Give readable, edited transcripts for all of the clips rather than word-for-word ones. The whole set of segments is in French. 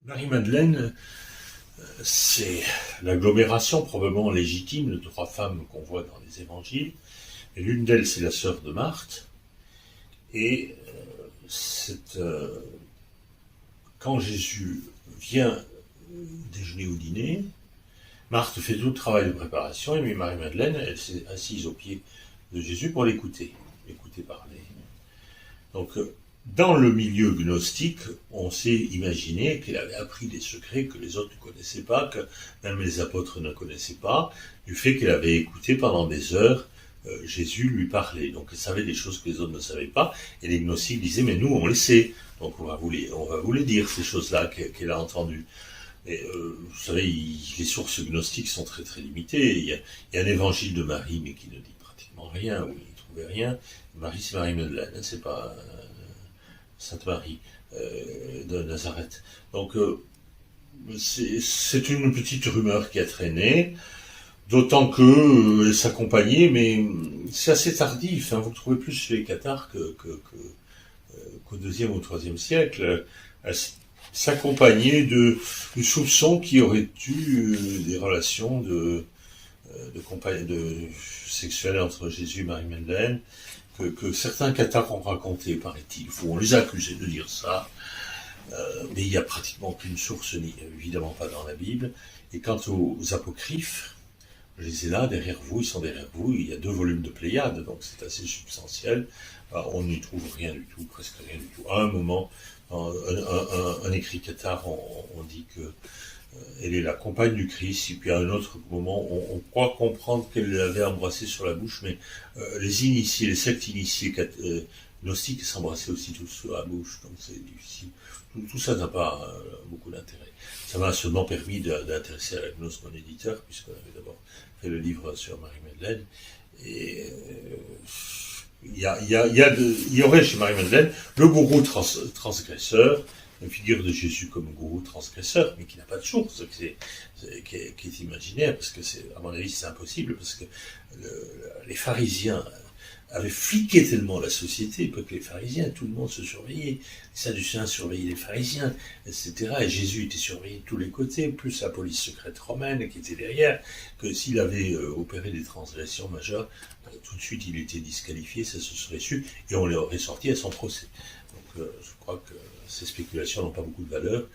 Marie-Madeleine, c'est l'agglomération probablement légitime de trois femmes qu'on voit dans les évangiles. Et l'une d'elles, c'est la sœur de Marthe. Et quand Jésus vient déjeuner ou dîner, Marthe fait tout le travail de préparation, et Marie-Madeleine, elle s'est assise aux pieds de Jésus pour l'écouter parler. Donc, dans le milieu gnostique, on s'est imaginé qu'elle avait appris des secrets que les autres ne connaissaient pas, que même les apôtres ne connaissaient pas, du fait qu'elle avait écouté pendant des heures Jésus lui parler. Donc elle savait des choses que les autres ne savaient pas, et les gnostiques disaient, mais nous on les sait, donc on va vous les dire, ces choses-là qu'elle a entendues. Et, vous savez, les sources gnostiques sont très très limitées. Il y a un évangile de Marie, mais qui ne dit pratiquement rien, où il ne trouvait rien. Marie, c'est Marie-Madeleine, c'est pas Sainte Marie de Nazareth. Donc c'est une petite rumeur qui a traîné, d'autant que elle s'accompagnait, mais c'est assez tardif. Vous le trouvez plus chez les cathares qu'au deuxième ou troisième siècle. Elle s'accompagnait de soupçons qui auraient eu des relations sexuelles entre Jésus et Marie-Madeleine, que certains cathares ont raconté, paraît-il. On les a accusés de dire ça, mais il n'y a pratiquement aucune source, évidemment pas dans la Bible. Et quant aux apocryphes, je les ai là, derrière vous, ils sont derrière vous, il y a 2 volumes de Pléiades, donc c'est assez substantiel. On n'y trouve rien du tout, presque rien du tout. À un moment, un écrit cathare, on dit que elle est la compagne du Christ, et puis à un autre moment, on croit comprendre qu'elle l'avait embrassé sur la bouche, mais les initiés, les sectes initiés gnostiques s'embrassaient aussi tous sur la bouche, donc c'est difficile. Tout ça n'a pas beaucoup d'intérêt. Ça m'a seulement permis d'intéresser à la gnose mon éditeur, puisqu'on avait d'abord fait le livre sur Marie-Madeleine, et il y aurait chez Marie-Madeleine le gourou transgresseur, une figure de Jésus comme gourou transgresseur, mais qui n'a pas de source, qui est imaginaire, parce que à mon avis c'est impossible, parce que les pharisiens avaient fliqué tellement la société, que les pharisiens, tout le monde se surveillait, les sadducéens surveillaient les pharisiens, etc. Et Jésus était surveillé de tous les côtés, plus la police secrète romaine qui était derrière, que s'il avait opéré des transgressions majeures, tout de suite il était disqualifié, ça se serait su, et on l'aurait sorti à son procès. Donc je crois que ces spéculations n'ont pas beaucoup de valeur,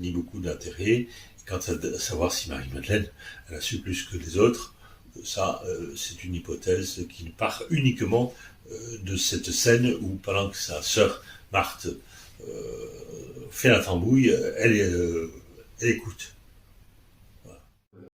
ni beaucoup d'intérêt. Quant à savoir si Marie-Madeleine, elle a su plus que les autres, ça, c'est une hypothèse qui part uniquement de cette scène où, pendant que sa sœur Marthe fait la tambouille, elle écoute.